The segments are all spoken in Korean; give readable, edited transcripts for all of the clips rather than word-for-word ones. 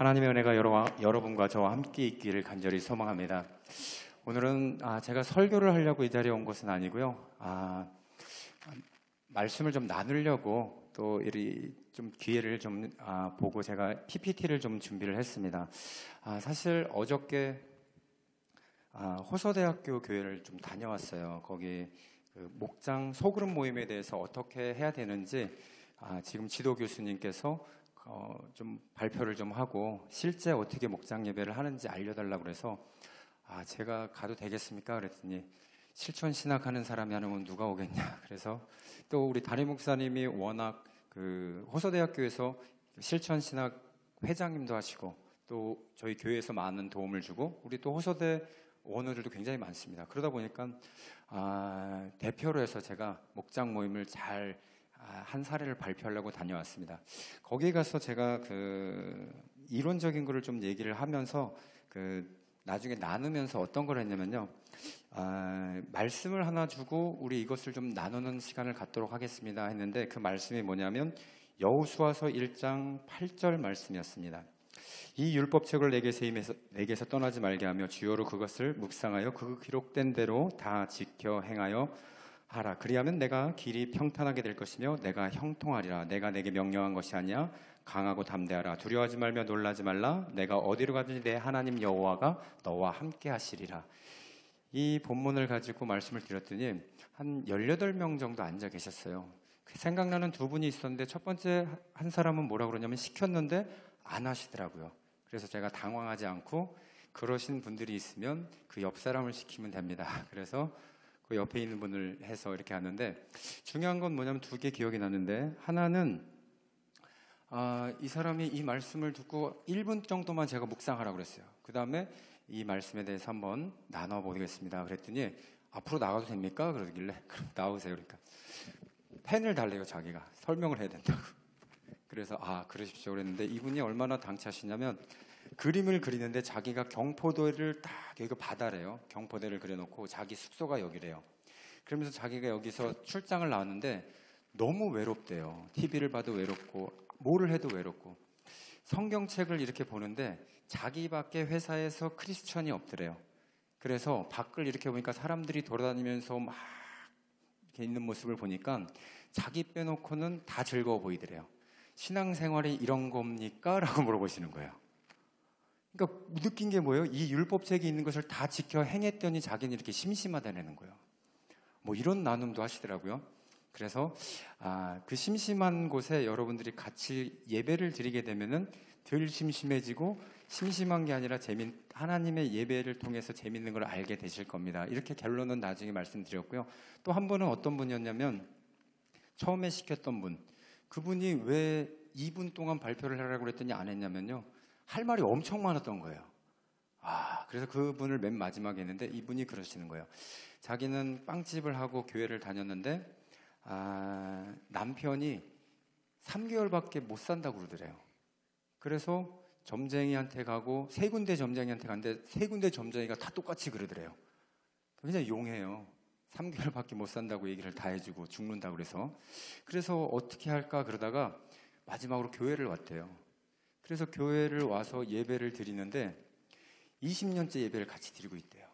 하나님의 은혜가 여러분과 저와 함께 있기를 간절히 소망합니다. 오늘은 제가 설교를 하려고 이 자리에 온 것은 아니고요. 말씀을 좀 나누려고 또 좀 기회를 좀 보고 제가 PPT를 좀 준비를 했습니다. 사실 어저께 호서대학교 교회를 좀 다녀왔어요. 거기 그 목장 소그룹 모임에 대해서 어떻게 해야 되는지 지금 지도 교수님께서 좀 발표를 좀 하고 실제 어떻게 목장 예배를 하는지 알려달라고 그래서 제가 가도 되겠습니까? 그랬더니 실천 신학하는 사람이 아니면 누가 오겠냐. 그래서 또 우리 담임 목사님이 워낙 그 호서대학교에서 실천 신학 회장님도 하시고 또 저희 교회에서 많은 도움을 주고 우리 또 호서대 원어들도 굉장히 많습니다. 그러다 보니까 대표로 해서 제가 목장 모임을 잘 한 사례를 발표하려고 다녀왔습니다. 거기 가서 제가 그 이론적인 거를 좀 얘기를 하면서 그 나중에 나누면서 어떤 걸 했냐면요. 말씀을 하나 주고 우리 이것을 좀 나누는 시간을 갖도록 하겠습니다 했는데 그 말씀이 뭐냐면 여호수아서 1장 8절 말씀이었습니다. 이 율법책을 내게서 떠나지 말게 하며 주여로 그것을 묵상하여 그 기록된 대로 다 지켜 행하여 하라. 그리하면 내가 길이 평탄하게 될 것이며 내가 형통하리라. 내가 내게 명령한 것이 아니야. 강하고 담대하라. 두려워하지 말며 놀라지 말라. 내가 어디로 가든지 내 하나님 여호와가 너와 함께 하시리라. 이 본문을 가지고 말씀을 드렸더니 한 18명 정도 앉아 계셨어요. 생각나는 두 분이 있었는데 첫 번째 한 사람은 뭐라고 그러냐면 시켰는데 안 하시더라고요. 그래서 제가 당황하지 않고 그러신 분들이 있으면 그 옆 사람을 시키면 됩니다. 그래서 그 옆에 있는 분을 해서 이렇게 하는데 중요한 건 뭐냐면 두 개 기억이 나는데 하나는 이 사람이 이 말씀을 듣고 1분 정도만 제가 묵상하라고 그랬어요. 그 다음에 이 말씀에 대해서 한번 나눠보겠습니다. 그랬더니 앞으로 나가도 됩니까? 그러길래 그럼 나오세요. 그러니까 펜을 달래요. 자기가 설명을 해야 된다고. 그래서 그러십시오 그랬는데 이분이 얼마나 당차시냐면 그림을 그리는데 자기가 경포대를 딱 여기 바다래요. 경포대를 그려놓고 자기 숙소가 여기래요. 그러면서 자기가 여기서 출장을 나왔는데 너무 외롭대요. TV를 봐도 외롭고 뭐를 해도 외롭고 성경책을 이렇게 보는데 자기밖에 회사에서 크리스천이 없더래요. 그래서 밖을 이렇게 보니까 사람들이 돌아다니면서 막 이렇게 있는 모습을 보니까 자기 빼놓고는 다 즐거워 보이더래요. 신앙생활이 이런 겁니까? 라고 물어보시는 거예요. 그러니까 느낀 게 뭐예요? 이 율법책이 있는 것을 다 지켜 행했더니 자기는 이렇게 심심하다는 거예요. 뭐 이런 나눔도 하시더라고요. 그래서 그 심심한 곳에 여러분들이 같이 예배를 드리게 되면은 덜 심심해지고 심심한 게 아니라 하나님의 예배를 통해서 재밌는 걸 알게 되실 겁니다. 이렇게 결론은 나중에 말씀드렸고요. 또 한 분은 어떤 분이었냐면 처음에 시켰던 분, 그분이 왜 2분 동안 발표를 하라고 그랬더니 안 했냐면요. 할 말이 엄청 많았던 거예요. 그래서 그분을 맨 마지막에 했는데 이분이 그러시는 거예요. 자기는 빵집을 하고 교회를 다녔는데 남편이 3개월밖에 못 산다고 그러더래요. 그래서 점쟁이한테 가고 세 군데 점쟁이한테 갔는데 세 군데 점쟁이가 다 똑같이 그러더래요. 굉장히 용해요. 3개월밖에 못 산다고 얘기를 다 해주고 죽는다고 그래서 어떻게 할까 그러다가 마지막으로 교회를 왔대요. 그래서 교회를 와서 예배를 드리는데 20년째 예배를 같이 드리고 있대요.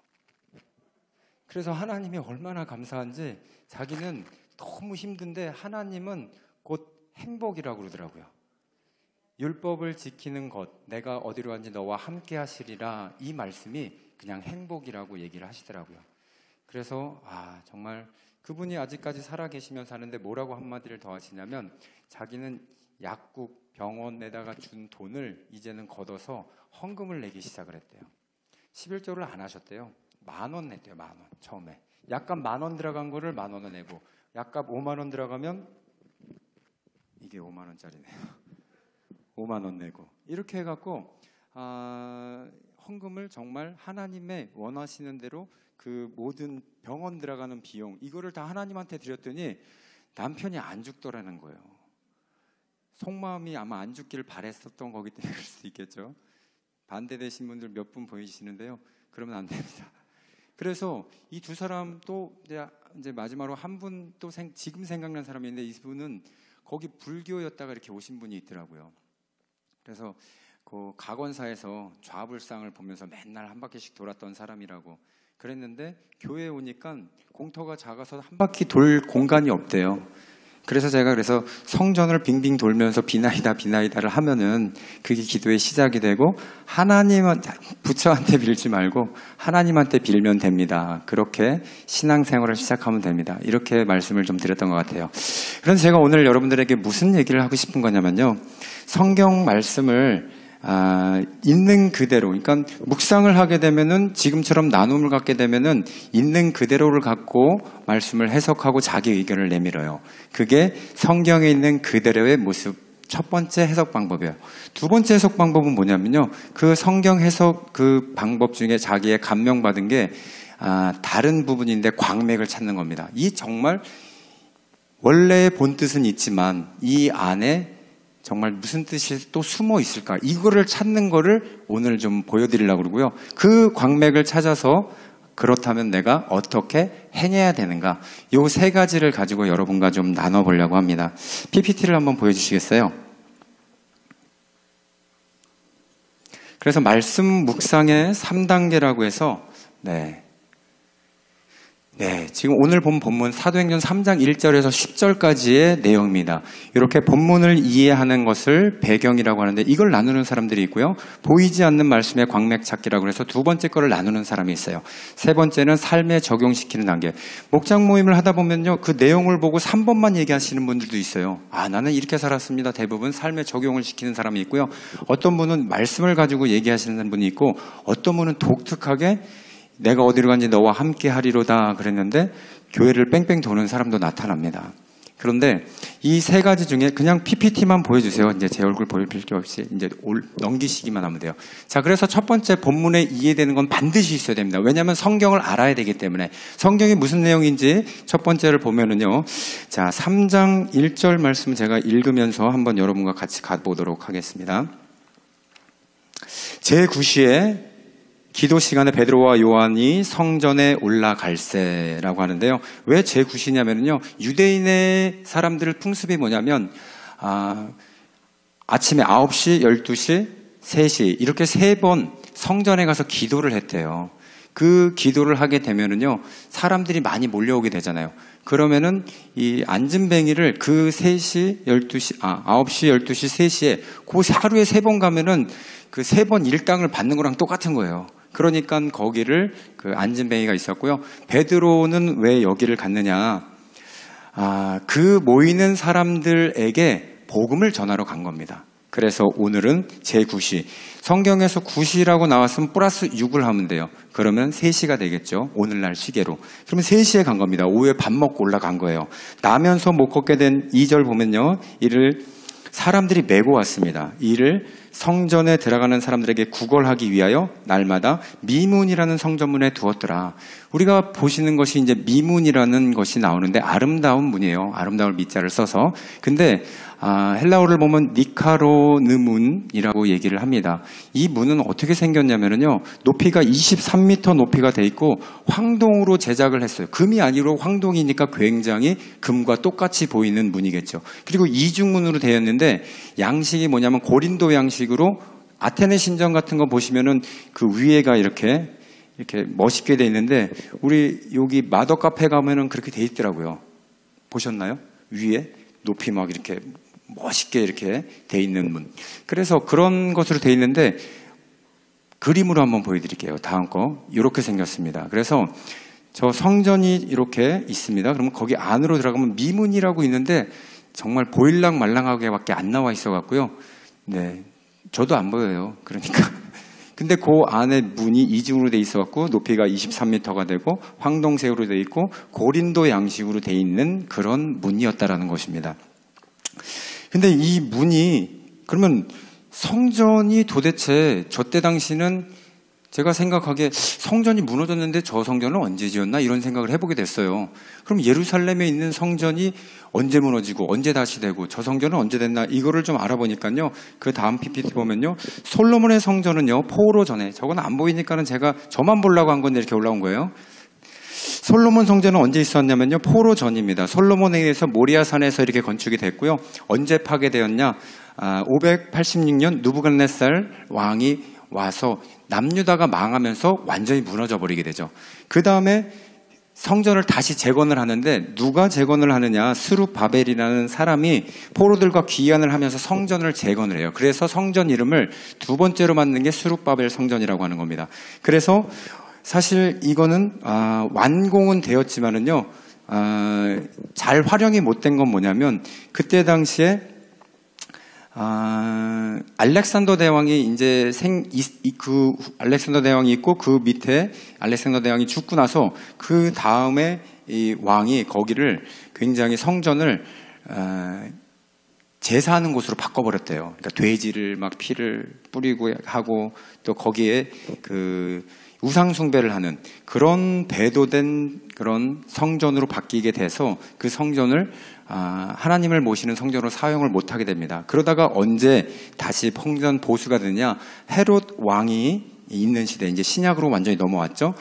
그래서 하나님이 얼마나 감사한지 자기는 너무 힘든데 하나님은 곧 행복이라고 그러더라고요. 율법을 지키는 것, 내가 어디로 간지 너와 함께 하시리라, 이 말씀이 그냥 행복이라고 얘기를 하시더라고요. 그래서 정말 그분이 아직까지 살아계시면서 하는데 뭐라고 한마디를 더 하시냐면 자기는 약국 병원에다가 준 돈을 이제는 걷어서 헌금을 내기 시작을 했대요. 11조를 안 하셨대요. 10,000원 냈대요. 10,000원 처음에. 약간 10,000원 들어간 거를 10,000원을 내고 약간 50,000원 들어가면 이게 50,000원짜리네요. 50,000원 내고 이렇게 해갖고 헌금을 정말 하나님의 원하시는 대로 그 모든 병원 들어가는 비용 이거를 다 하나님한테 드렸더니 남편이 안 죽더라는 거예요. 속마음이 아마 안 죽기를 바랬었던 거기 때문에 그럴 수도 있겠죠. 반대되신 분들 몇 분 보이시는데요. 그러면 안 됩니다. 그래서 이 두 사람 또 이제 마지막으로 한 분 또 지금 생각난 사람이 있는데 이분은 거기 불교였다가 이렇게 오신 분이 있더라고요. 그래서 그 가건사에서 좌불상을 보면서 맨날 한 바퀴씩 돌았던 사람이라고 그랬는데 교회에 오니까 공터가 작아서 한 바퀴 돌 공간이 없대요. 그래서 제가 성전을 빙빙 돌면서 비나이다 비나이다를 하면은 그게 기도의 시작이 되고 하나님한테, 부처한테 빌지 말고 하나님한테 빌면 됩니다. 그렇게 신앙생활을 시작하면 됩니다. 이렇게 말씀을 좀 드렸던 것 같아요. 그래서 제가 오늘 여러분들에게 무슨 얘기를 하고 싶은 거냐면요, 성경 말씀을 있는 그대로, 그러니까 묵상을 하게 되면은 지금처럼 나눔을 갖게 되면은 있는 그대로를 갖고 말씀을 해석하고 자기 의견을 내밀어요. 그게 성경에 있는 그대로의 모습. 첫 번째 해석 방법이에요. 두 번째 해석 방법은 뭐냐면요, 그 성경 해석 그 방법 중에 자기의 감명받은 게 다른 부분인데 광맥을 찾는 겁니다. 이 정말 원래의 본 뜻은 있지만 이 안에 정말 무슨 뜻이 또 숨어 있을까? 이거를 찾는 거를 오늘 좀 보여드리려고 그러고요. 그 광맥을 찾아서 그렇다면 내가 어떻게 행해야 되는가? 요 세 가지를 가지고 여러분과 좀 나눠보려고 합니다. PPT를 한번 보여주시겠어요? 그래서 말씀 묵상의 3단계라고 해서 지금 오늘 본 본문 사도행전 3장 1절에서 10절까지의 내용입니다. 이렇게 본문을 이해하는 것을 배경이라고 하는데 이걸 나누는 사람들이 있고요. 보이지 않는 말씀의 광맥 찾기라고 해서 두 번째 거를 나누는 사람이 있어요. 세 번째는 삶에 적용시키는 단계. 목장 모임을 하다 보면요, 그 내용을 보고 3번만 얘기하시는 분들도 있어요. 나는 이렇게 살았습니다. 대부분 삶에 적용을 시키는 사람이 있고요. 어떤 분은 말씀을 가지고 얘기하시는 분이 있고 어떤 분은 독특하게 내가 어디로 간지 너와 함께 하리로다 그랬는데 교회를 뺑뺑 도는 사람도 나타납니다. 그런데 이 세 가지 중에 그냥 PPT만 보여주세요. 이제 제 얼굴 보일 필요 없이 이제 넘기시기만 하면 돼요. 자, 그래서 첫 번째 본문에 이해되는 건 반드시 있어야 됩니다. 왜냐하면 성경을 알아야 되기 때문에. 성경이 무슨 내용인지 첫 번째를 보면은요, 자, 3장 1절 말씀 제가 읽으면서 한번 여러분과 같이 가보도록 하겠습니다. 제9시에 기도 시간에 베드로와 요한이 성전에 올라갈세라고 하는데요. 왜 제9시냐면요, 유대인의 사람들 풍습이 뭐냐면 아침에 9시, 12시, 3시 이렇게 3번 성전에 가서 기도를 했대요. 그 기도를 하게 되면은요, 사람들이 많이 몰려오게 되잖아요. 그러면은 이 안진뱅이를 그 3시, 12시, 9시, 12시, 3시에 그 하루에 3번 가면은 그 3번 일당을 받는 거랑 똑같은 거예요. 그러니까 거기를 그 안진뱅이가 있었고요. 베드로는 왜 여기를 갔느냐? 그 모이는 사람들에게 복음을 전하러 간 겁니다. 그래서 오늘은 제9시. 성경에서 9시라고 나왔으면 플러스 6을 하면 돼요. 그러면 3시가 되겠죠. 오늘날 시계로. 그러면 3시에 간 겁니다. 오후에 밥 먹고 올라간 거예요. 나면서 못 걷게 된 2절 보면요, 이를 사람들이 메고 왔습니다. 이를 성전에 들어가는 사람들에게 구걸하기 위하여 날마다 미문이라는 성전문에 두었더라. 우리가 보시는 것이 이제 미문이라는 것이 나오는데 아름다운 문이에요. 아름다운 미자를 써서. 근데 헬라어를 보면 니카로느문이라고 얘기를 합니다. 이 문은 어떻게 생겼냐면요, 높이가 23m 높이가 돼 있고 황동으로 제작을 했어요. 금이 아니고 황동이니까 굉장히 금과 똑같이 보이는 문이겠죠. 그리고 이중문으로 되었는데 양식이 뭐냐면 고린도 양식으로 아테네 신전 같은 거 보시면은 그 위에가 이렇게 멋있게 돼 있는데 우리 여기 마더 카페 가면은 그렇게 돼 있더라고요. 보셨나요? 위에 높이 막 이렇게 멋있게 이렇게 돼 있는 문. 그래서 그런 것으로 돼 있는데 그림으로 한번 보여드릴게요. 다음 거 이렇게 생겼습니다. 그래서 저 성전이 이렇게 있습니다. 그러면 거기 안으로 들어가면 미문이라고 있는데 정말 보일랑 말랑하게밖에 안 나와 있어 갖고요. 네, 저도 안 보여요. 그러니까. 근데 그 안에 문이 이중으로 돼 있어 갖고 높이가 23m가 되고 황동색으로 돼 있고 고린도 양식으로 돼 있는 그런 문이었다라는 것입니다. 근데 이 문이, 그러면 성전이 도대체 저때 당시는 제가 생각하기에 성전이 무너졌는데 저 성전은 언제 지었나 이런 생각을 해보게 됐어요. 그럼 예루살렘에 있는 성전이 언제 무너지고 언제 다시 되고 저 성전은 언제 됐나 이거를 좀 알아보니까요, 그 다음 PPT 보면요, 솔로몬의 성전은요 포로 전에, 저건 안 보이니까는 제가 저만 보려고 한 건데 이렇게 올라온 거예요. 솔로몬 성전은 언제 있었냐면요, 포로 전입니다. 솔로몬에 의해서 모리아산에서 이렇게 건축이 됐고요. 언제 파괴되었냐? 586년 누부갓네살 왕이 와서 남유다가 망하면서 완전히 무너져 버리게 되죠. 그 다음에 성전을 다시 재건을 하는데, 누가 재건을 하느냐? 스룹바벨이라는 사람이 포로들과 귀환을 하면서 성전을 재건을 해요. 그래서 성전 이름을 두 번째로 만든 게 스룹바벨 성전이라고 하는 겁니다. 그래서 사실 이거는 완공은 되었지만은요, 잘 활용이 못된 건 뭐냐면, 그때 당시에 알렉산더 대왕이 이제 알렉산더 대왕이 있고, 그 밑에 알렉산더 대왕이 죽고 나서 그 다음에 이 왕이 거기를 굉장히 성전을 제사하는 곳으로 바꿔버렸대요. 그러니까 돼지를 막 피를 뿌리고 하고, 또 거기에 그 우상 숭배를 하는 그런 배도된 그런 성전으로 바뀌게 돼서 그 성전을 하나님을 모시는 성전으로 사용을 못하게 됩니다. 그러다가 언제 다시 성전 보수가 되냐? 헤롯 왕이 있는 시대, 이제 신약으로 완전히 넘어왔죠.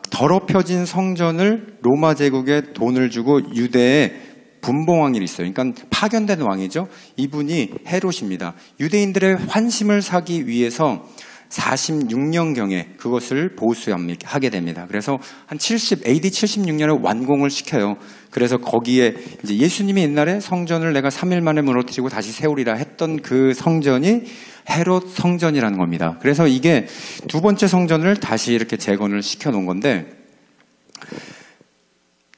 더럽혀진 성전을 로마 제국에 돈을 주고 유대에 분봉왕이 있어요. 그러니까 파견된 왕이죠. 이분이 헤롯입니다. 유대인들의 환심을 사기 위해서 46년경에 그것을 보수하게 됩니다. 그래서 한 AD 76년에 완공을 시켜요. 그래서 거기에 이제 예수님이 옛날에 성전을 내가 3일 만에 무너뜨리고 다시 세우리라 했던 그 성전이 헤롯 성전이라는 겁니다. 그래서 이게 두 번째 성전을 다시 이렇게 재건을 시켜 놓은 건데,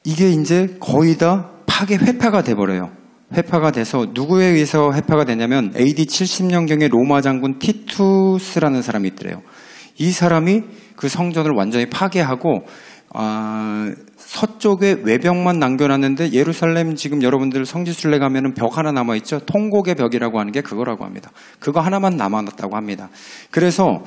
이게 이제 거의 다 회파가 돼버려요. 회파가 돼서 누구에 의해서 회파가 되냐면 AD 70년경에 로마 장군 티투스라는 사람이 있더래요. 이 사람이 그 성전을 완전히 파괴하고 서쪽에 외벽만 남겨놨는데, 예루살렘 지금 여러분들 성지순례 가면은 벽 하나 남아있죠. 통곡의 벽이라고 하는 게 그거라고 합니다. 그거 하나만 남아났다고 합니다. 그래서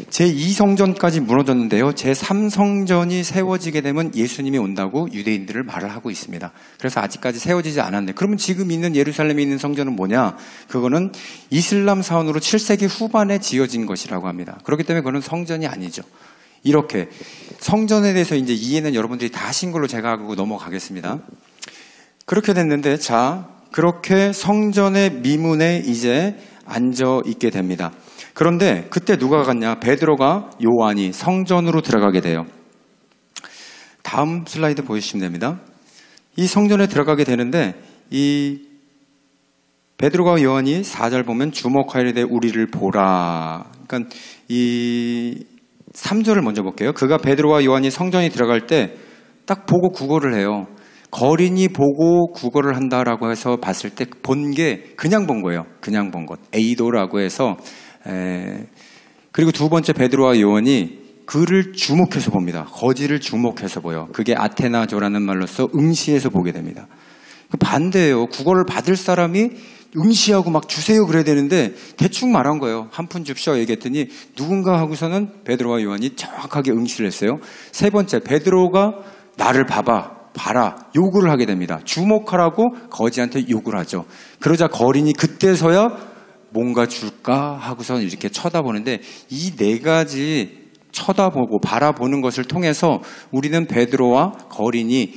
제2성전까지 무너졌는데요, 제3성전이 세워지게 되면 예수님이 온다고 유대인들을 말을 하고 있습니다. 그래서 아직까지 세워지지 않았네. 그러면 지금 있는 예루살렘에 있는 성전은 뭐냐? 그거는 이슬람 사원으로 7세기 후반에 지어진 것이라고 합니다. 그렇기 때문에 그건 성전이 아니죠. 이렇게 성전에 대해서 이제 이해는 여러분들이 다 하신 걸로 제가 하고 넘어가겠습니다. 그렇게 됐는데, 자, 그렇게 성전의 미문에 이제 앉아 있게 됩니다. 그런데 그때 누가 갔냐? 베드로가 요한이 성전으로 들어가게 돼요. 다음 슬라이드 보여주시면 됩니다. 이 성전에 들어가게 되는데, 이 베드로가 요한이 4절 보면 주목하여 이르되 우리를 보라. 그러니까 이 3절을 먼저 볼게요. 그가 베드로와 요한이 성전에 들어갈 때 딱 보고 구걸을 해요. 거린이 보고 구걸을 한다라고 해서 봤을 때 본 게 그냥 본 거예요. 그냥 본 것. 에이도라고 해서. 그리고 두 번째 베드로와 요한이 그를 주목해서 봅니다. 거지를 주목해서 보여. 그게 아테나조라는 말로서 응시해서 보게 됩니다. 반대예요. 구걸을 받을 사람이 응시하고 막 주세요 그래야 되는데 대충 말한 거예요. 한 푼 줍쇼 얘기했더니 누군가 하고서는 베드로와 요한이 정확하게 응시를 했어요. 세 번째, 베드로가 나를 봐라 요구를 하게 됩니다. 주목하라고 거지한테 요구를 하죠. 그러자 거린이 그때서야 뭔가 줄까 하고서 이렇게 쳐다보는데, 이 네 가지 쳐다보고 바라보는 것을 통해서 우리는 베드로와 거린이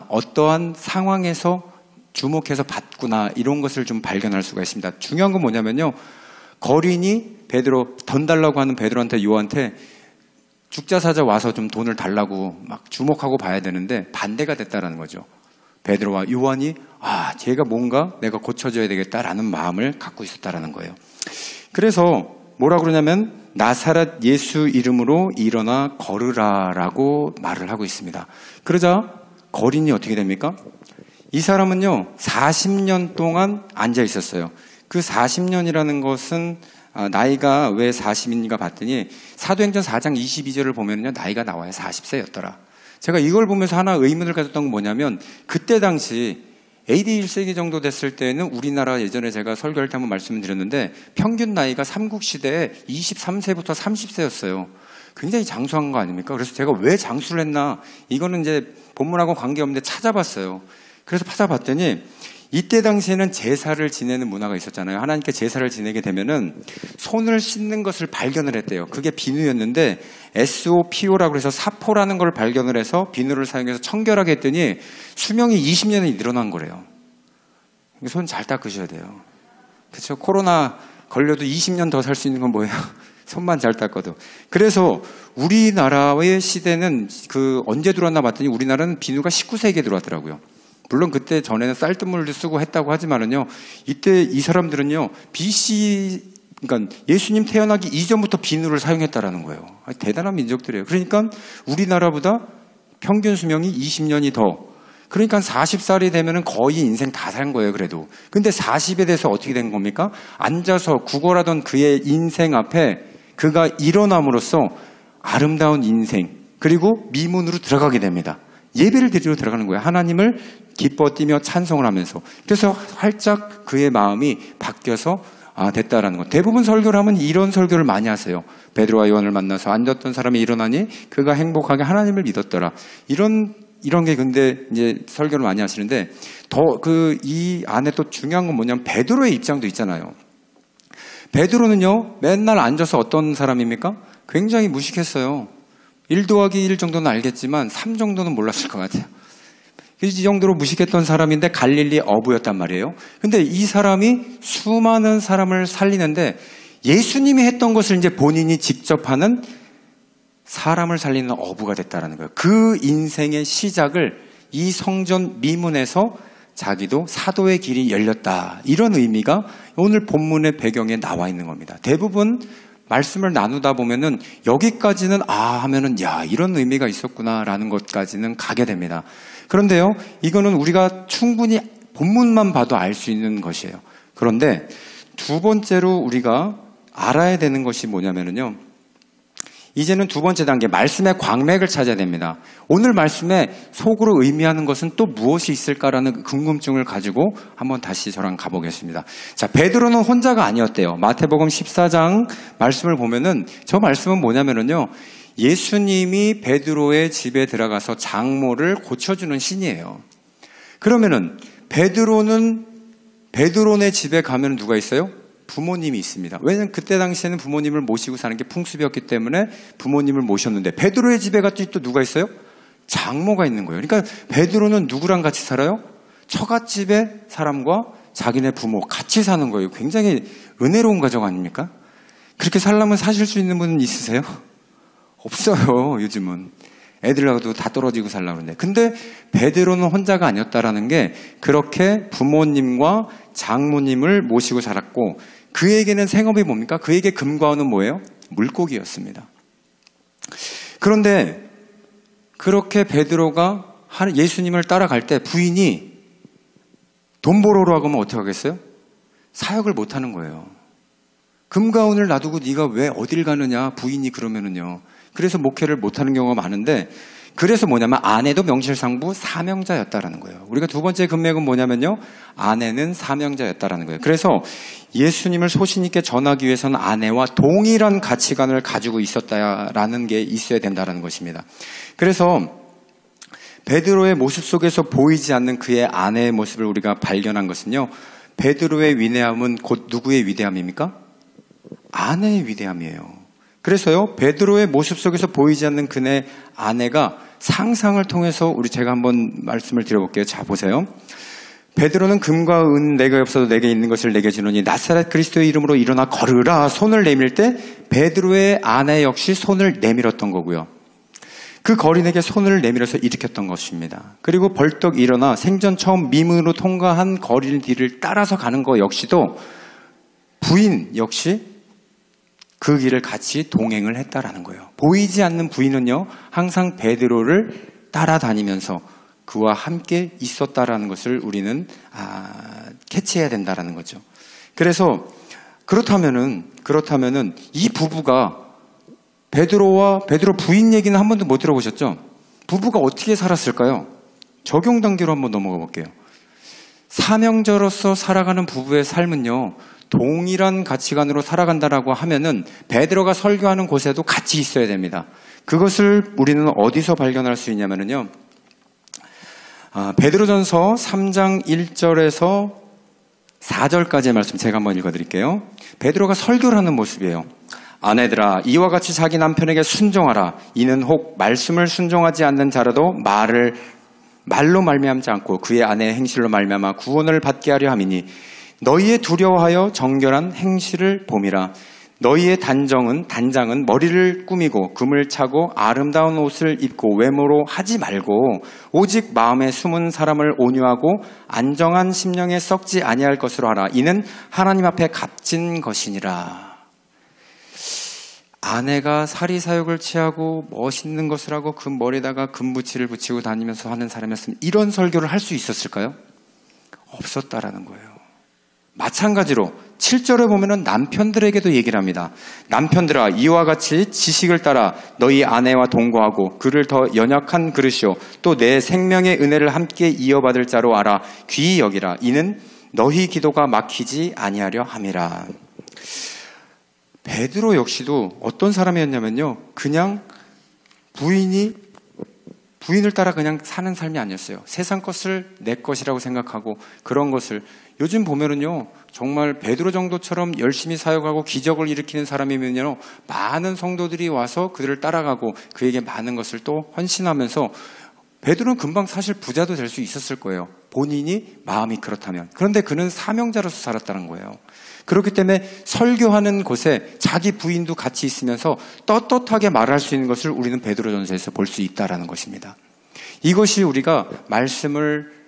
어떠한 상황에서 주목해서 봤구나, 이런 것을 좀 발견할 수가 있습니다. 중요한 건 뭐냐면요, 거린이 베드로 돈 달라고 하는 베드로한테 요한테 죽자사자 와서 좀 돈을 달라고 막 주목하고 봐야 되는데 반대가 됐다라는 거죠. 베드로와 요한이 쟤가 뭔가 내가 고쳐줘야 되겠다라는 마음을 갖고 있었다라는 거예요. 그래서 뭐라 그러냐면 나사렛 예수 이름으로 일어나 걸으라라고 말을 하고 있습니다. 그러자 거린이 어떻게 됩니까? 이 사람은요 40년 동안 앉아 있었어요. 그 40년이라는 것은 나이가 왜 40인가 봤더니 사도행전 4장 22절을 보면요 나이가 나와요. 40세였더라. 제가 이걸 보면서 하나 의문을 가졌던 건 뭐냐면, 그때 당시 AD 1세기 정도 됐을 때는 우리나라 예전에 제가 설교할 때 한번 말씀을 드렸는데 평균 나이가 삼국시대에 23세부터 30세였어요. 굉장히 장수한 거 아닙니까? 그래서 제가 왜 장수를 했나, 이거는 이제 본문하고 관계없는데 찾아봤어요. 그래서 찾아봤더니 이때 당시에는 제사를 지내는 문화가 있었잖아요. 하나님께 제사를 지내게 되면은 손을 씻는 것을 발견을 했대요. 그게 비누였는데 SOPO라고 해서 사포라는 걸 발견을 해서 비누를 사용해서 청결하게 했더니 수명이 20년이 늘어난 거래요. 손 잘 닦으셔야 돼요. 그렇죠? 코로나 걸려도 20년 더 살 수 있는 건 뭐예요? 손만 잘 닦아도. 그래서 우리나라의 시대는 언제 들어왔나 봤더니 우리나라는 비누가 19세기에 들어왔더라고요. 물론 그때 전에는 쌀뜨물도 쓰고 했다고 하지만은요, 이때 이 사람들은요, BC, 그러니까 예수님 태어나기 이전부터 비누를 사용했다라는 거예요. 대단한 민족들이에요. 그러니까 우리나라보다 평균 수명이 20년이 더. 그러니까 40살이 되면은 거의 인생 다 산 거예요, 그래도. 근데 40에 대해서 어떻게 된 겁니까? 앉아서 구걸하던 그의 인생 앞에 그가 일어남으로써 아름다운 인생, 그리고 미문으로 들어가게 됩니다. 예배를 드리러 들어가는 거예요. 하나님을 기뻐 뛰며 찬송을 하면서. 그래서 활짝 그의 마음이 바뀌어서 됐다라는 거. 대부분 설교를 하면 이런 설교를 많이 하세요. 베드로와 요한을 만나서 앉았던 사람이 일어나니 그가 행복하게 하나님을 믿었더라. 이런 게 근데 이제 설교를 많이 하시는데, 이 안에 또 중요한 건 뭐냐면 베드로의 입장도 있잖아요. 베드로는요, 맨날 앉아서 어떤 사람입니까? 굉장히 무식했어요. 1 더하기 1 정도는 알겠지만 3 정도는 몰랐을 것 같아요. 이 정도로 무식했던 사람인데 갈릴리 어부였단 말이에요. 근데 이 사람이 수많은 사람을 살리는데 예수님이 했던 것을 이제 본인이 직접 하는 사람을 살리는 어부가 됐다는 거예요. 그 인생의 시작을 이 성전 미문에서 자기도 사도의 길이 열렸다. 이런 의미가 오늘 본문의 배경에 나와 있는 겁니다. 대부분 말씀을 나누다 보면은 여기까지는 하면은 이런 의미가 있었구나라는 것까지는 가게 됩니다. 그런데요, 이거는 우리가 충분히 본문만 봐도 알 수 있는 것이에요. 그런데 두 번째로 우리가 알아야 되는 것이 뭐냐면요, 이제는 두 번째 단계, 말씀의 광맥을 찾아야 됩니다. 오늘 말씀에 속으로 의미하는 것은 또 무엇이 있을까라는 궁금증을 가지고 한번 다시 저랑 가보겠습니다. 자, 베드로는 혼자가 아니었대요. 마태복음 14장 말씀을 보면은, 저 말씀은 뭐냐면요, 예수님이 베드로의 집에 들어가서 장모를 고쳐주는 신이에요. 그러면은 베드로네 집에 가면 누가 있어요? 부모님이 있습니다. 왜냐하면 그때 당시에는 부모님을 모시고 사는 게 풍습이었기 때문에 부모님을 모셨는데, 베드로의 집에 갔더니 또 누가 있어요? 장모가 있는 거예요. 그러니까 베드로는 누구랑 같이 살아요? 처갓집의 사람과 자기네 부모 같이 사는 거예요. 굉장히 은혜로운 가정 아닙니까? 그렇게 살려면 사실 수 있는 분은 있으세요? 없어요, 요즘은. 애들하고도 다 떨어지고 살려고 그러는데. 근데 베드로는 혼자가 아니었다라는 게, 그렇게 부모님과 장모님을 모시고 살았고, 그에게는 생업이 뭡니까? 그에게 금과 은은 뭐예요? 물고기였습니다. 그런데 그렇게 베드로가 예수님을 따라갈 때 부인이 돈 벌어오라고 하면 어떻게 하겠어요? 사역을 못 하는 거예요. 금과 은을 놔두고 네가 왜 어딜 가느냐, 부인이 그러면은요. 그래서 목회를 못하는 경우가 많은데, 그래서 뭐냐면 아내도 명실상부 사명자였다라는 거예요. 우리가 두 번째 금맥은 뭐냐면요, 아내는 사명자였다라는 거예요. 그래서 예수님을 소신 있게 전하기 위해서는 아내와 동일한 가치관을 가지고 있었다라는 게 있어야 된다라는 것입니다. 그래서 베드로의 모습 속에서 보이지 않는 그의 아내의 모습을 우리가 발견한 것은요, 베드로의 위대함은 곧 누구의 위대함입니까? 아내의 위대함이에요. 그래서요, 베드로의 모습 속에서 보이지 않는 그의 아내가 상상을 통해서 제가 한번 말씀을 드려볼게요. 자, 보세요. 베드로는 금과 은 내게 없어도 내게 있는 것을 내게 주노니 나사렛 그리스도의 이름으로 일어나 걸으라 손을 내밀 때 베드로의 아내 역시 손을 내밀었던 거고요. 그 거린에게 손을 내밀어서 일으켰던 것입니다. 그리고 벌떡 일어나 생전 처음 미문으로 통과한 거린 뒤를 따라서 가는 것 역시도 부인 역시 그 길을 같이 동행을 했다라는 거예요. 보이지 않는 부인은요, 항상 베드로를 따라다니면서 그와 함께 있었다라는 것을 우리는 캐치해야 된다라는 거죠. 그래서 그렇다면은 이 부부가 베드로 부인 얘기는 한 번도 못 들어보셨죠? 부부가 어떻게 살았을까요? 적용 단계로 한번 넘어가 볼게요. 사명자로서 살아가는 부부의 삶은요, 동일한 가치관으로 살아간다라고 하면은 베드로가 설교하는 곳에도 같이 있어야 됩니다. 그것을 우리는 어디서 발견할 수 있냐면요, 베드로전서 3장 1절에서 4절까지의 말씀 제가 한번 읽어드릴게요. 베드로가 설교를 하는 모습이에요. 아내들아, 이와 같이 자기 남편에게 순종하라. 이는 혹 말씀을 순종하지 않는 자라도 말로 말미암지 않고 그의 아내의 행실로 말미암아 구원을 받게 하려 함이니 너희의 두려워하여 정결한 행실을 봄이라. 너희의 단장은 머리를 꾸미고 금을 차고 아름다운 옷을 입고 외모로 하지 말고 오직 마음에 숨은 사람을 온유하고 안정한 심령에 썩지 아니할 것으로 하라. 이는 하나님 앞에 값진 것이니라. 아내가 사리사욕을 취하고 멋있는 것을 하고 그 머리에다가 금붙이를 붙이고 다니면서 하는 사람이었으면 이런 설교를 할 수 있었을까요? 없었다라는 거예요. 마찬가지로 7절에 보면은 남편들에게도 얘기를 합니다. 남편들아, 이와 같이 지식을 따라 너희 아내와 동거하고 그를 더 연약한 그릇이요 또 내 생명의 은혜를 함께 이어받을 자로 알아 귀히 여기라. 이는 너희 기도가 막히지 아니하려 함이라. 베드로 역시도 어떤 사람이었냐면요, 그냥 부인을 따라 그냥 사는 삶이 아니었어요. 세상 것을 내 것이라고 생각하고 그런 것을, 요즘 보면은요 정말 베드로 정도처럼 열심히 사역하고 기적을 일으키는 사람이면요 많은 성도들이 와서 그들을 따라가고 그에게 많은 것을 또 헌신하면서, 베드로는 금방 사실 부자도 될 수 있었을 거예요. 본인이 마음이 그렇다면. 그런데 그는 사명자로서 살았다는 거예요. 그렇기 때문에 설교하는 곳에 자기 부인도 같이 있으면서 떳떳하게 말할 수 있는 것을 우리는 베드로전서에서 볼 수 있다는 것입니다. 이것이 우리가 말씀을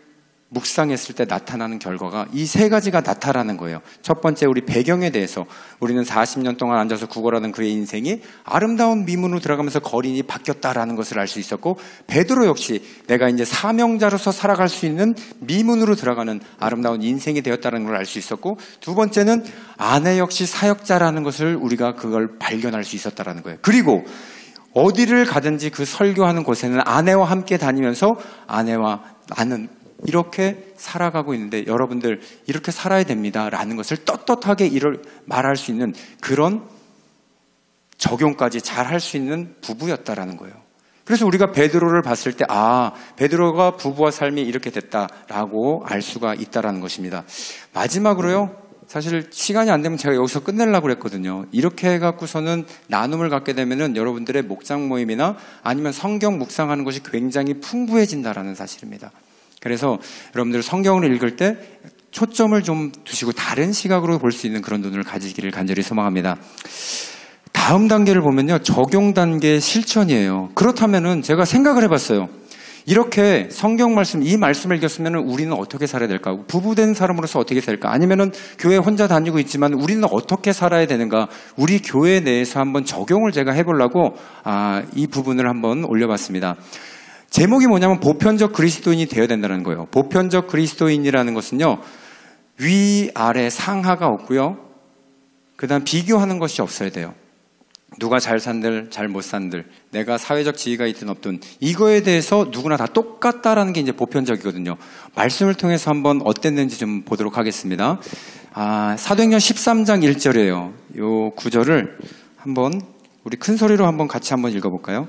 묵상했을 때 나타나는 결과가 이 세 가지가 나타나는 거예요. 첫 번째, 우리 배경에 대해서 우리는 40년 동안 앉아서 구걸하는 그의 인생이 아름다운 미문으로 들어가면서 거린이 바뀌었다라는 것을 알 수 있었고, 베드로 역시 내가 이제 사명자로서 살아갈 수 있는 미문으로 들어가는 아름다운 인생이 되었다는 걸 알 수 있었고, 두 번째는 아내 역시 사역자라는 것을 우리가 그걸 발견할 수 있었다라는 거예요. 그리고 어디를 가든지 그 설교하는 곳에는 아내와 함께 다니면서 아내와 나는 이렇게 살아가고 있는데 여러분들 이렇게 살아야 됩니다 라는 것을 떳떳하게 말할 수 있는 그런 적용까지 잘 할 수 있는 부부였다라는 거예요. 그래서 우리가 베드로를 봤을 때 베드로가 부부와 삶이 이렇게 됐다라고 알 수가 있다라는 것입니다. 마지막으로요, 사실 시간이 안 되면 제가 여기서 끝내려고 그랬거든요. 이렇게 해갖고서는 나눔을 갖게 되면은 여러분들의 목장 모임이나 아니면 성경 묵상하는 것이 굉장히 풍부해진다라는 사실입니다. 그래서 여러분들 성경을 읽을 때 초점을 좀 두시고 다른 시각으로 볼 수 있는 그런 눈을 가지기를 간절히 소망합니다. 다음 단계를 보면요, 적용 단계 실천이에요. 그렇다면은 제가 생각을 해봤어요. 이렇게 성경 말씀, 이 말씀을 읽었으면 우리는 어떻게 살아야 될까? 부부된 사람으로서 어떻게 살까? 아니면은 교회 혼자 다니고 있지만 우리는 어떻게 살아야 되는가? 우리 교회 내에서 한번 적용을 제가 해보려고 이 부분을 한번 올려봤습니다. 제목이 뭐냐면 보편적 그리스도인이 되어야 된다는 거예요. 보편적 그리스도인이라는 것은요, 위아래 상하가 없고요, 그 다음 비교하는 것이 없어야 돼요. 누가 잘 산들 잘 못 산들, 내가 사회적 지위가 있든 없든 이거에 대해서 누구나 다 똑같다라는 게 이제 보편적이거든요. 말씀을 통해서 한번 어땠는지 좀 보도록 하겠습니다. 사도행전 13장 1절이에요. 요 구절을 한번 우리 큰 소리로 한번 같이 한번 읽어볼까요?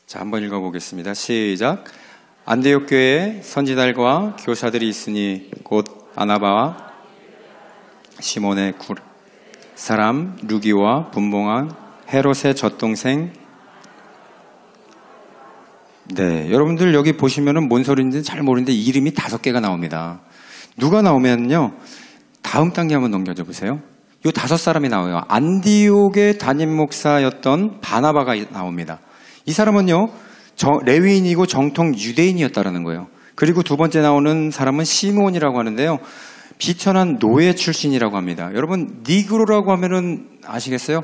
자, 한번 읽어보겠습니다. 시작. 안디옥 교회에 선지자들과 교사들이 있으니 곧 아나바와 시몬의 사람 루기오와 분봉한 헤롯의 젖동생. 네, 여러분들 여기 보시면은 뭔 소리인지 잘 모르는데 이름이 5개가 나옵니다. 누가 나오면요, 다음 단계 한번 넘겨줘 보세요. 요 5사람이 나와요. 안디옥의 담임 목사였던 바나바가 나옵니다. 이 사람은요, 레위인이고 정통 유대인이었다라는 거예요. 그리고 두 번째 나오는 사람은 시몬이라고 하는데요, 비천한 노예 출신이라고 합니다. 여러분, 니그로라고 하면은 아시겠어요?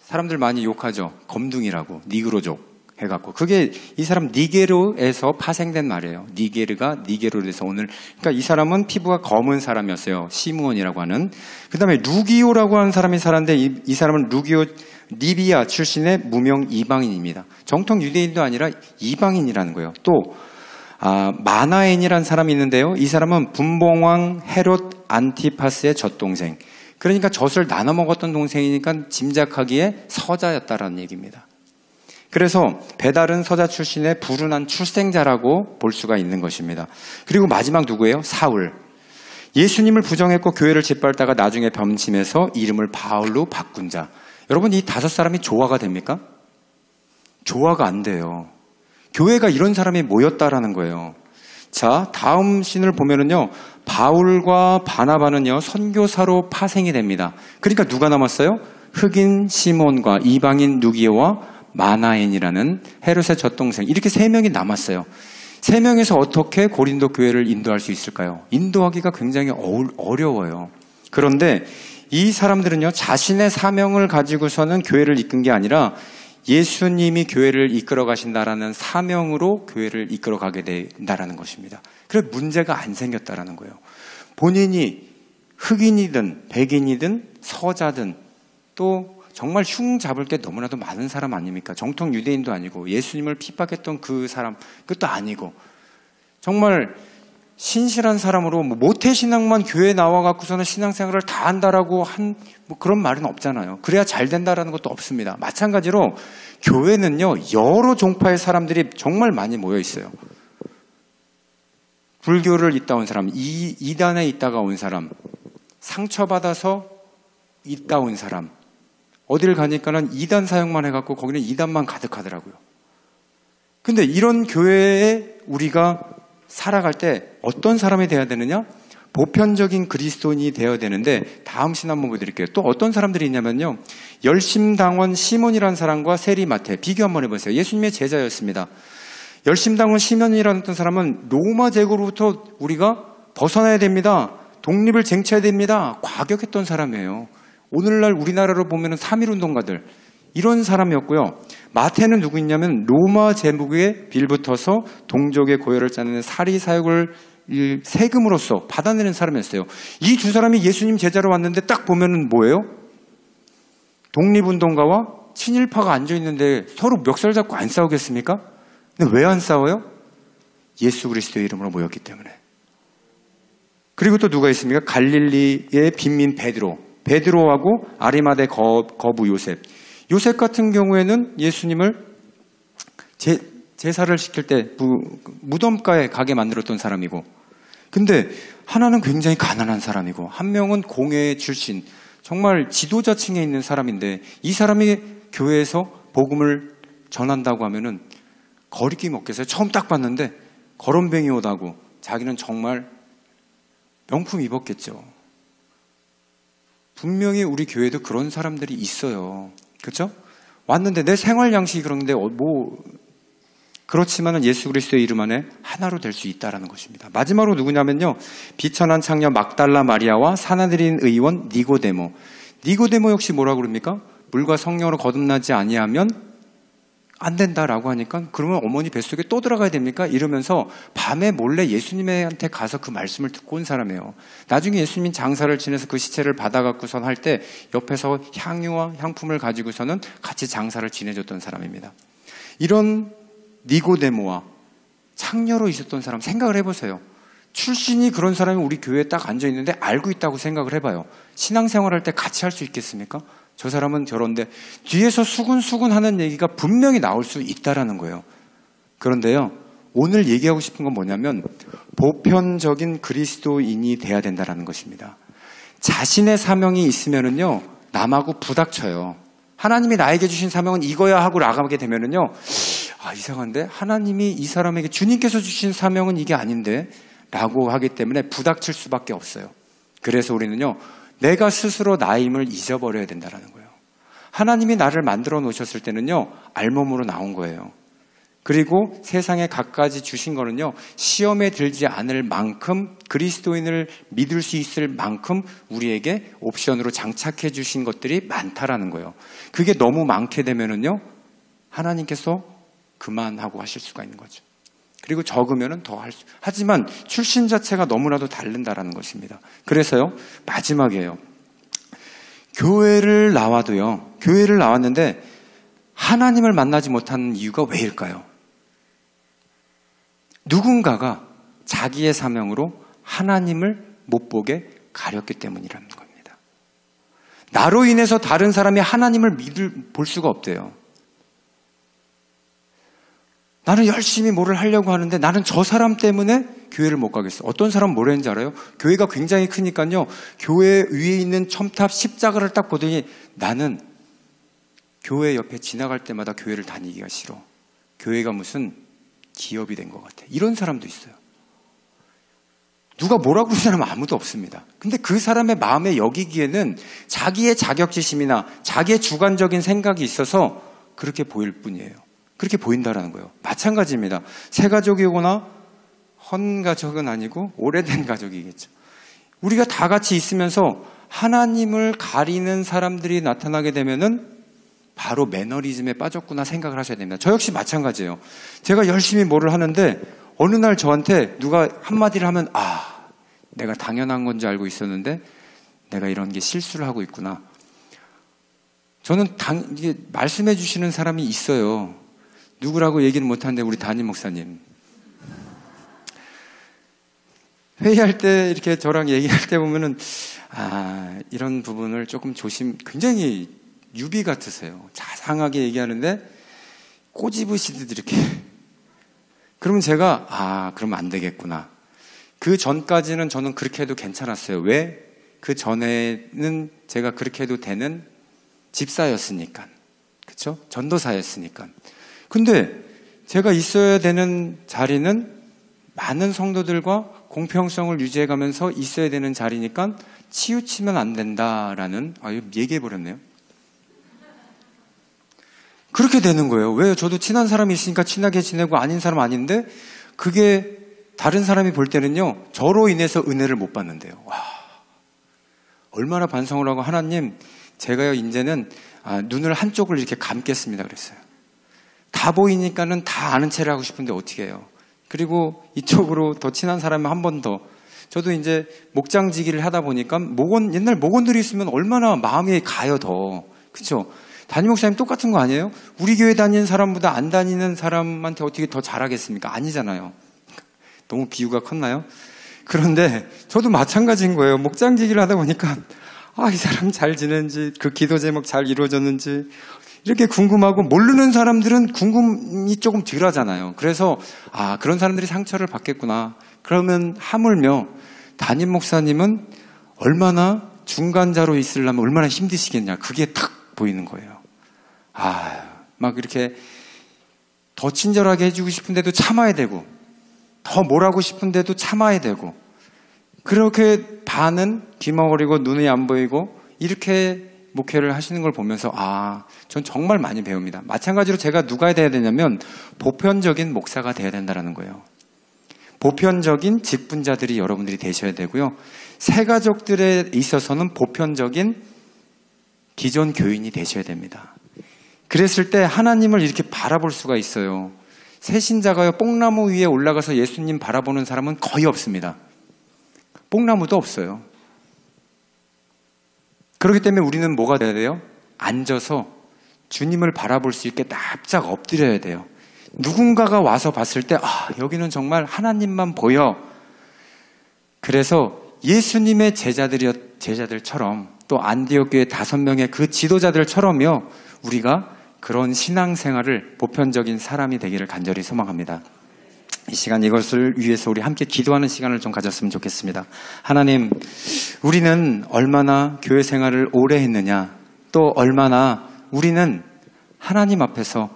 사람들 많이 욕하죠. 검둥이라고, 니그로족 해갖고. 그게 이 사람 니게르에서 파생된 말이에요. 니게르에서 오늘. 그러니까 이 사람은 피부가 검은 사람이었어요. 시므온이라고 하는. 그 다음에 루기오라고 하는 사람이 살았는데 이 사람은 리비아 출신의 무명 이방인입니다. 정통 유대인도 아니라 이방인이라는 거예요. 또 마나엔이라는 사람이 있는데요, 이 사람은 분봉왕 헤롯 안티파스의 젖동생. 그러니까 젖을 나눠 먹었던 동생이니까 짐작하기에 서자였다라는 얘기입니다. 그래서 배달은 서자 출신의 불운한 출생자라고 볼 수가 있는 것입니다. 그리고 마지막 누구예요? 사울. 예수님을 부정했고 교회를 짓밟다가 나중에 변심해서 이름을 바울로 바꾼 자. 여러분, 이 5사람이 조화가 됩니까? 조화가 안 돼요. 교회가 이런 사람이 모였다라는 거예요. 자, 다음 씬을 보면은요, 바울과 바나바는요, 선교사로 파생이 됩니다. 그러니까 누가 남았어요? 흑인 시몬과 이방인 누기오와 마나엔이라는 헤롯의 젖동생, 이렇게 3명이 남았어요. 3명에서 어떻게 고린도 교회를 인도할 수 있을까요? 인도하기가 굉장히 어려워요. 그런데 이 사람들은요, 자신의 사명을 가지고서는 교회를 이끈 게 아니라 예수님이 교회를 이끌어 가신다라는 사명으로 교회를 이끌어 가게 된다라는 것입니다. 그래서 문제가 안 생겼다라는 거예요. 본인이 흑인이든 백인이든 서자든 또 정말 흉 잡을 게 너무나도 많은 사람 아닙니까? 정통 유대인도 아니고 예수님을 핍박했던 그 사람, 그것도 아니고 정말 신실한 사람으로 모태신앙만 교회에 나와갖고서는 신앙생활을 다 한다라고 그런 말은 없잖아요. 그래야 잘 된다라는 것도 없습니다. 마찬가지로 교회는요, 여러 종파의 사람들이 정말 많이 모여 있어요. 불교를 있다 온 사람, 이단에 있다가 온 사람, 상처받아서 있다 온 사람, 어딜 가니까는 이단 사역만 해갖고 거기는 이단만 가득하더라고요. 근데 이런 교회에 우리가 살아갈 때 어떤 사람이 되어야 되느냐? 보편적인 그리스도인이 되어야 되는데, 다음 신 한번 보여드릴게요. 또 어떤 사람들이 있냐면요, 열심당원 시몬이라는 사람과 세리마테 비교 한번 해보세요. 예수님의 제자였습니다. 열심당원 시몬이라는 어떤 사람은 로마 제국으로부터 우리가 벗어나야 됩니다, 독립을 쟁취해야 됩니다, 과격했던 사람이에요. 오늘날 우리나라로 보면 3.1운동가들, 이런 사람이었고요. 마태는 누구 있냐면 로마 제국에 빌붙어서 동족의 고열을 짜내는 사리사욕을 세금으로서 받아내는 사람이었어요. 이 두 사람이 예수님 제자로 왔는데 딱 보면은 뭐예요? 독립운동가와 친일파가 앉아있는데 서로 멱살 잡고 안 싸우겠습니까? 근데 왜 안 싸워요? 예수 그리스도의 이름으로 모였기 때문에. 그리고 또 누가 있습니까? 갈릴리의 빈민 베드로하고 아리마대 거부 요셉. 요셉 같은 경우에는 예수님을 제사를 시킬 때 무덤가에 가게 만들었던 사람이고, 근데 하나는 굉장히 가난한 사람이고 한 명은 공회 출신, 정말 지도자층에 있는 사람인데, 이 사람이 교회에서 복음을 전한다고 하면은 거리낌 없겠어요? 처음 딱 봤는데 거론뱅이 오다고 자기는 정말 명품 입었겠죠. 분명히 우리 교회도 그런 사람들이 있어요. 그렇죠? 왔는데 내 생활 양식이 그런데 그렇지만은 예수 그리스도의 이름 안에 하나로 될 수 있다라는 것입니다. 마지막으로 누구냐면요, 비천한 창녀 막달라 마리아와 사나드린 의원 니고데모. 니고데모 역시 뭐라고 그럽니까? 물과 성령으로 거듭나지 아니하면 안 된다라고 하니까, 그러면 어머니 뱃속에 또 들어가야 됩니까? 이러면서 밤에 몰래 예수님한테 가서 그 말씀을 듣고 온 사람이에요. 나중에 예수님 장사를 지내서 그 시체를 받아갖고선 할 때 옆에서 향유와 향품을 가지고서는 같이 장사를 지내줬던 사람입니다. 이런 니고데모와 창녀로 있었던 사람 생각을 해보세요. 출신이 그런 사람이 우리 교회에 딱 앉아있는데 알고 있다고 생각을 해봐요. 신앙생활할 때 같이 할 수 있겠습니까? 저 사람은 저런데 뒤에서 수근수근 하는 얘기가 분명히 나올 수 있다라는 거예요. 그런데요, 오늘 얘기하고 싶은 건 뭐냐면 보편적인 그리스도인이 돼야 된다는 것입니다. 자신의 사명이 있으면은요, 남하고 부닥쳐요. 하나님이 나에게 주신 사명은 이거야 하고 나가게 되면은요, 이상한데 하나님이 이 사람에게 주님께서 주신 사명은 이게 아닌데 라고 하기 때문에 부닥칠 수밖에 없어요. 그래서 우리는요, 내가 스스로 나임을 잊어버려야 된다는 거예요. 하나님이 나를 만들어 놓으셨을 때는요, 알몸으로 나온 거예요. 그리고 세상에 갖가지 주신 거는요, 시험에 들지 않을 만큼, 그리스도인을 믿을 수 있을 만큼 우리에게 옵션으로 장착해 주신 것들이 많다라는 거예요. 그게 너무 많게 되면은요, 하나님께서 그만하고 하실 수가 있는 거죠. 그리고 적으면은 더 할 수. 하지만 출신 자체가 너무나도 다른다라는 것입니다. 그래서요, 마지막이에요. 교회를 나왔는데 하나님을 만나지 못하는 이유가 왜일까요? 누군가가 자기의 사명으로 하나님을 못 보게 가렸기 때문이라는 겁니다. 나로 인해서 다른 사람이 하나님을 볼 수가 없대요. 나는 열심히 뭐를 하려고 하는데 나는 저 사람 때문에 교회를 못 가겠어. 어떤 사람은 뭐라 했는지 알아요? 교회가 굉장히 크니까요, 교회 위에 있는 첨탑 십자가를 딱 보더니 나는 교회 옆에 지나갈 때마다 교회를 다니기가 싫어. 교회가 무슨 기업이 된 것 같아. 이런 사람도 있어요. 누가 뭐라고 그러는 사람은 아무도 없습니다. 근데 그 사람의 마음에 여기기에는 자기의 자격지심이나 자기의 주관적인 생각이 있어서 그렇게 보일 뿐이에요. 그렇게 보인다라는 거예요. 마찬가지입니다. 새 가족이거나 헌 가족은 아니고 오래된 가족이겠죠. 우리가 다 같이 있으면서 하나님을 가리는 사람들이 나타나게 되면은 바로 매너리즘에 빠졌구나 생각을 하셔야 됩니다. 저 역시 마찬가지예요. 제가 열심히 뭐를 하는데 어느 날 저한테 누가 한마디를 하면 내가 당연한 건지 알고 있었는데 내가 이런 게 실수를 하고 있구나. 저는 이게 말씀해 주시는 사람이 있어요. 누구라고 얘기는 못하는데 우리 담임 목사님. 회의할 때 이렇게 저랑 얘기할 때 보면은 이런 부분을 조금 굉장히 유비 같으세요. 자상하게 얘기하는데 꼬집으시듯 이렇게. 그러면 제가 그러면 안 되겠구나. 그 전까지는 저는 그렇게 해도 괜찮았어요. 왜? 그 전에는 제가 그렇게 해도 되는 집사였으니까. 그렇죠? 전도사였으니까. 근데 제가 있어야 되는 자리는 많은 성도들과 공평성을 유지해가면서 있어야 되는 자리니까 치우치면 안 된다라는 얘기해버렸네요. 그렇게 되는 거예요. 왜요? 저도 친한 사람이 있으니까 친하게 지내고 아닌 사람 아닌데 그게 다른 사람이 볼 때는요, 저로 인해서 은혜를 못 받는데요. 얼마나 반성을 하고 하나님, 제가요 이제는 눈을 한쪽을 이렇게 감겠습니다 그랬어요. 다 보이니까는 다 아는 체를 하고 싶은데 어떻게 해요? 그리고 이쪽으로 더 친한 사람이 한 번 더. 저도 이제 목장지기를 하다 보니까 옛날 목원들이 있으면 얼마나 마음이 가요 더. 그렇죠? 담임 목사님 똑같은 거 아니에요? 우리 교회 다니는 사람보다 안 다니는 사람한테 어떻게 더 잘하겠습니까? 아니잖아요. 너무 비유가 컸나요? 그런데 저도 마찬가지인 거예요. 목장지기를 하다 보니까 이 사람 잘 지내는지, 그 기도 제목 잘 이루어졌는지 이렇게 궁금하고, 모르는 사람들은 궁금이 조금 덜 하잖아요. 그래서 그런 사람들이 상처를 받겠구나. 그러면 하물며 담임 목사님은 얼마나 중간자로 있으려면 얼마나 힘드시겠냐. 그게 탁 보이는 거예요. 막 이렇게 더 친절하게 해주고 싶은데도 참아야 되고, 더 뭐라고 싶은데도 참아야 되고, 그렇게 반은 귀머거리고 눈이 안 보이고 이렇게 목회를 하시는 걸 보면서 전 정말 많이 배웁니다. 마찬가지로 제가 누가 돼야 되냐면 보편적인 목사가 돼야 된다는 거예요. 보편적인 직분자들이 여러분들이 되셔야 되고요. 새 가족들에 있어서는 보편적인 기존 교인이 되셔야 됩니다. 그랬을 때 하나님을 이렇게 바라볼 수가 있어요. 새 신자가요, 뽕나무 위에 올라가서 예수님 바라보는 사람은 거의 없습니다. 뽕나무도 없어요. 그렇기 때문에 우리는 뭐가 돼야 돼요? 앉아서 주님을 바라볼 수 있게 납작 엎드려야 돼요. 누군가가 와서 봤을 때 여기는 정말 하나님만 보여. 그래서 예수님의 제자들처럼, 또 안디옥 교회 5명의 그 지도자들처럼요, 우리가 그런 신앙생활을 보편적인 사람이 되기를 간절히 소망합니다. 이 시간 이것을 위해서 우리 함께 기도하는 시간을 좀 가졌으면 좋겠습니다. 하나님, 우리는 얼마나 교회 생활을 오래 했느냐, 또 얼마나 우리는 하나님 앞에서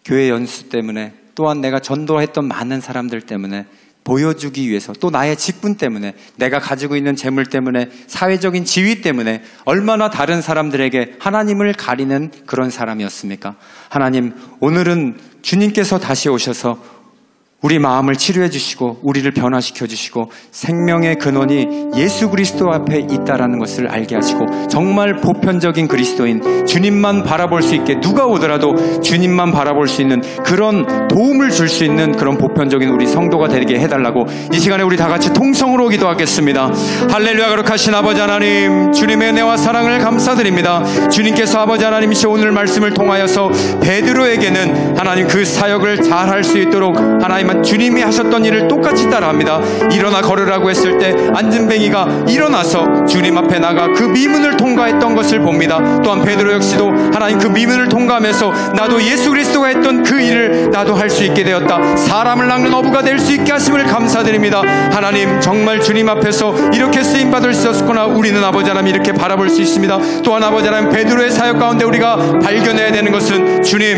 교회 연수 때문에, 또한 내가 전도했던 많은 사람들 때문에 보여주기 위해서, 또 나의 직분 때문에, 내가 가지고 있는 재물 때문에, 사회적인 지위 때문에 얼마나 다른 사람들에게 하나님을 가리는 그런 사람이었습니까? 하나님, 오늘은 주님께서 다시 오셔서 우리 마음을 치료해 주시고 우리를 변화시켜 주시고 생명의 근원이 예수 그리스도 앞에 있다라는 것을 알게 하시고, 정말 보편적인 그리스도인 주님만 바라볼 수 있게, 누가 오더라도 주님만 바라볼 수 있는 그런 도움을 줄 수 있는 그런 보편적인 우리 성도가 되게 해달라고 이 시간에 우리 다 같이 통성으로 기도하겠습니다. 할렐루야. 거룩하신 아버지 하나님, 주님의 은혜와 사랑을 감사드립니다. 주님께서 아버지 하나님이시 오늘 말씀을 통하여서 베드로에게는 하나님 그 사역을 잘할 수 있도록 하나님 하지만 주님이 하셨던 일을 똑같이 따라합니다. 일어나 걸으라고 했을 때 안진뱅이가 일어나서 주님 앞에 나가 그 미문을 통과했던 것을 봅니다. 또한 베드로 역시도 하나님 그 미문을 통과하면서 나도 예수 그리스도가 했던 그 일을 나도 할 수 있게 되었다. 사람을 낚는 어부가 될 수 있게 하심을 감사드립니다. 하나님, 정말 주님 앞에서 이렇게 쓰임받을 수 있었구나. 우리는 아버지 하나님 이렇게 바라볼 수 있습니다. 또한 아버지 하나님, 베드로의 사역 가운데 우리가 발견해야 되는 것은, 주님,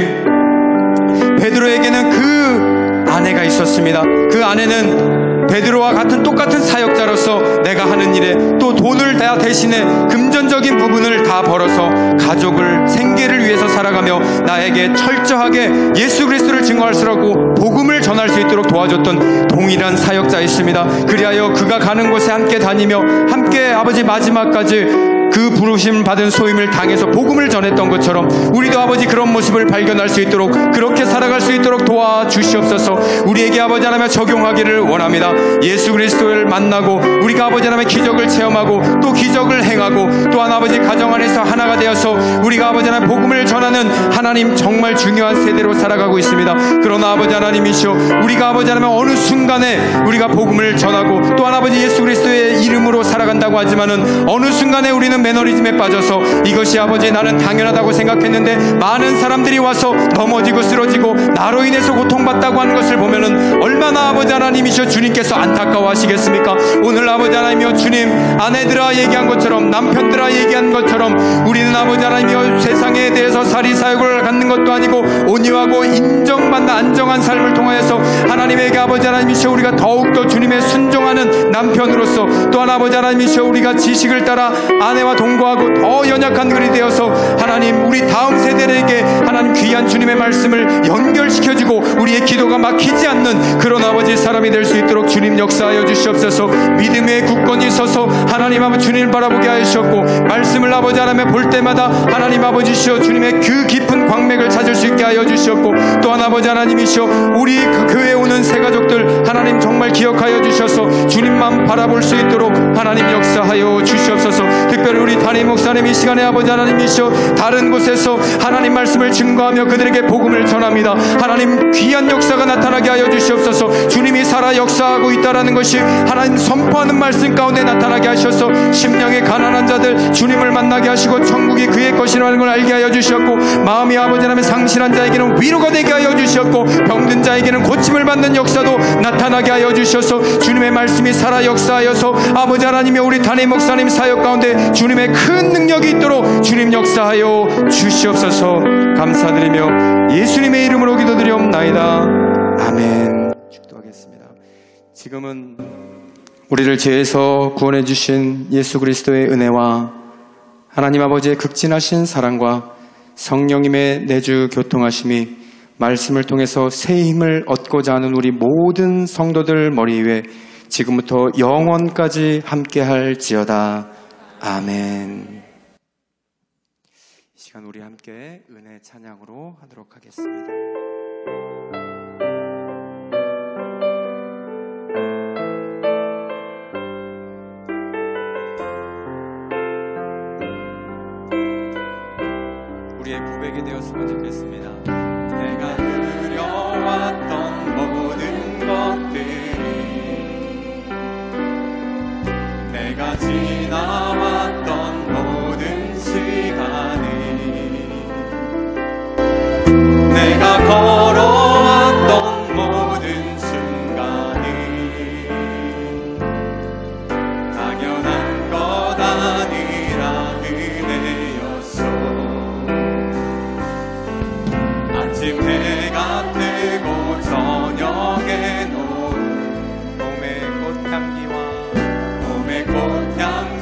베드로에게는 그 아내가 있었습니다. 그 아내는 베드로와 같은 똑같은 사역자로서 내가 하는 일에 또 돈을 다 대신에 금전적인 부분을 다 벌어서 가족을, 생계를 위해서 살아가며 나에게 철저하게 예수 그리스도를 증거할 수 있고 복음을 전할 수 있도록 도와줬던 동일한 사역자였습니다. 그리하여 그가 가는 곳에 함께 다니며 함께 아버지 마지막까지 그 부르심 받은 소임을 당해서 복음을 전했던 것처럼 우리도 아버지 그런 모습을 발견할 수 있도록, 그렇게 살아갈 수 있도록 도와주시옵소서. 우리에게 아버지 하나님 적용하기를 원합니다. 예수 그리스도를 만나고 우리가 아버지 하나님의 기적을 체험하고 또 기적을 행하고 또한 아버지 가정 안에서 하나가 되어서 우리가 아버지 하나님 복음을 전하는 하나님 정말 중요한 세대로 살아가고 있습니다. 그러나 아버지 하나님이시여, 우리가 아버지 하나님 어느 순간에 우리가 복음을 전하고 또한 아버지 예수 그리스도의 이름으로 살아간다고 하지만은 어느 순간에 우리는 매너리즘에 빠져서 이것이 아버지 나는 당연하다고 생각했는데 많은 사람들이 와서 넘어지고 쓰러지고 나로 인해서 고통받다고 하는 것을 보면은 얼마나 아버지 하나님이시여 주님께서 안타까워하시겠습니까? 오늘 아버지 하나님이여 주님, 아내들아 얘기한 것처럼, 남편들아 얘기한 것처럼 우리는 아버지 하나님이여 세상에 대해서 사리사욕을 갖는 것도 아니고 온유하고 인정받는 안정한 삶을 통하여서 하나님에게 아버지 하나님이시여 우리가 더욱더 주님의 순종하는 남편으로서, 또한 아버지 하나님이시여 우리가 지식을 따라 아내와 동거하고 더 연약한 글이 되어서 하나님 우리 다음 세대에게 하나님 귀한 주님의 말씀을 연결시켜주고 우리의 기도가 막히지 않는 그런 아버지 사람이 될 수 있도록 주님 역사하여 주시옵소서. 믿음의 굳건히 서서 하나님 아버지 주님을 바라보게 하셨고 말씀을 아버지 하나님 볼 때마다 하나님 아버지시여 주님의 그 깊은 광맥을 찾을 수 있게 하여 주시옵고, 또한 아버지 하나님이시여 우리 그 교회에 오는 새 가족들 하나님 정말 기억하여 주셔서 주님만 바라볼 수 있도록 하나님 역사하여 주시옵소서. 특별히 우리 담임 목사님 이 시간에 아버지 하나님이시여 다른 곳에서 하나님 말씀을 증거하며 그들에게 복음을 전합니다. 하나님 귀한 역사가 나타나게 하여 주시옵소서. 주님이 살아 역사하고 있다라는 것이 하나님 선포하는 말씀 가운데 나타나게 하셔서 심령의 가난한 자들 주님을 만나게 하시고 천국이 그의 것이라는 걸 알게 하여 주셨고, 마음이 아버지 하나님 상실한 자에게는 위로가 되게 하여 주셨고, 병든 자에게는 고침을 받는 역사도 나타나게 하여 주셔서 주님의 말씀이 살아 역사하여서 아버지 하나님이 우리 담임 목사님 사역 가운데 주님의 큰 능력이 있도록 주님 역사하여 주시옵소서. 감사드리며 예수님의 이름으로 기도드리옵나이다. 아멘. 축도하겠습니다. 지금은 우리를 죄에서 구원해 주신 예수 그리스도의 은혜와 하나님 아버지의 극진하신 사랑과 성령님의 내주 교통하심이 말씀을 통해서 새 힘을 얻고자 하는 우리 모든 성도들 머리 위에 지금부터 영원까지 함께할지어다. 아멘. 이 시간 우리 함께 은혜 찬양으로 하도록 하겠습니다. 우리의 고백이 되었으면 좋겠습니다. 내가 그려왔던 모든 것들이, 내가 지나왔던 모든 시간이, 내가 걸어왔던 모든 순간이 당연한 것 아니라 은혜였어. 아침 해가 뜨고 저녁에 노을, 봄의 꽃향기와 봄의 꽃향기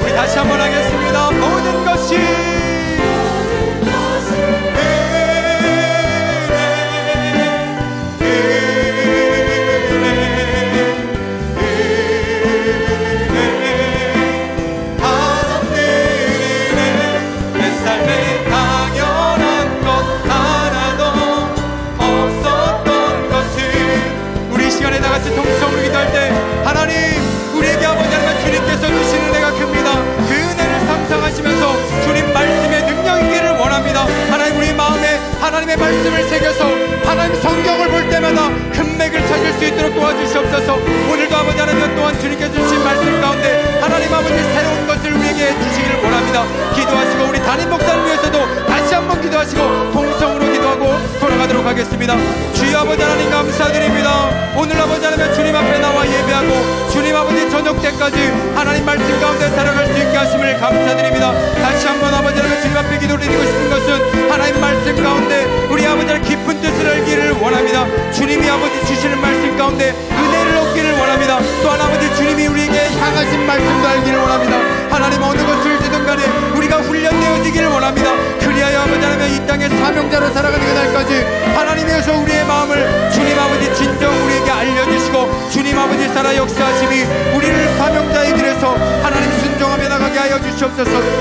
우리 다시 한번 하겠습니다. 모든 것이 통성으로 기도할 때 하나님 우리에게 아버지 하나님 주님께서 주시는 은혜가 큽니다. 그 은혜를 상상하시면서 주님 말씀의 능력이기를 원합니다. 하나님 우리 마음에 하나님의 말씀을 새겨서 하나님 성경을 볼 때마다 금맥을 찾을 수 있도록 도와주시옵소서. 오늘도 아버지 하나님 또한 주님께서 주신 말씀 가운데 하나님 아버지 새로운 것을 우리에게 주시기를 원합니다. 기도하시고 우리 담임 목사를 위해서도 다시 한번 기도하시고 통성으로 기도하고 돌아가도록 하겠습니다. 주여 아버지 하나님 감사드립니다. 오늘 아버지 하나님 주님 앞에 나와 예배하고 주님 아버지 저녁 때까지 하나님 말씀 가운데 살아갈 수 있게 하심을 감사드립니다. 다시 한번 아버지 하나님 주님 앞에 기도를 드리고 싶은 것은 하나님 말씀 가운데 우리 아버지 하나님 깊은 뜻을 알기를 원합니다. 주님이 아버지 주시는 말씀 가운데 은혜를 얻기를 원합니다. 또한 아버지 주님이 우리에게 향하신 말씀도 알기를 원합니다. 하나님 어느 것을 지든 간에 우리가 훈련되어지기를 원합니다. 그리하여 아버지 하나님 이 땅의 사명자로 살아가는 그날까지 하나님께서 우리의 마음을 주님 아버지 진정 우리에게 알려주시고 주님 아버지 살아 역사하심이 우리를 사명자의 길에서 하나님 순종하며 나가게 하여 주시옵소서.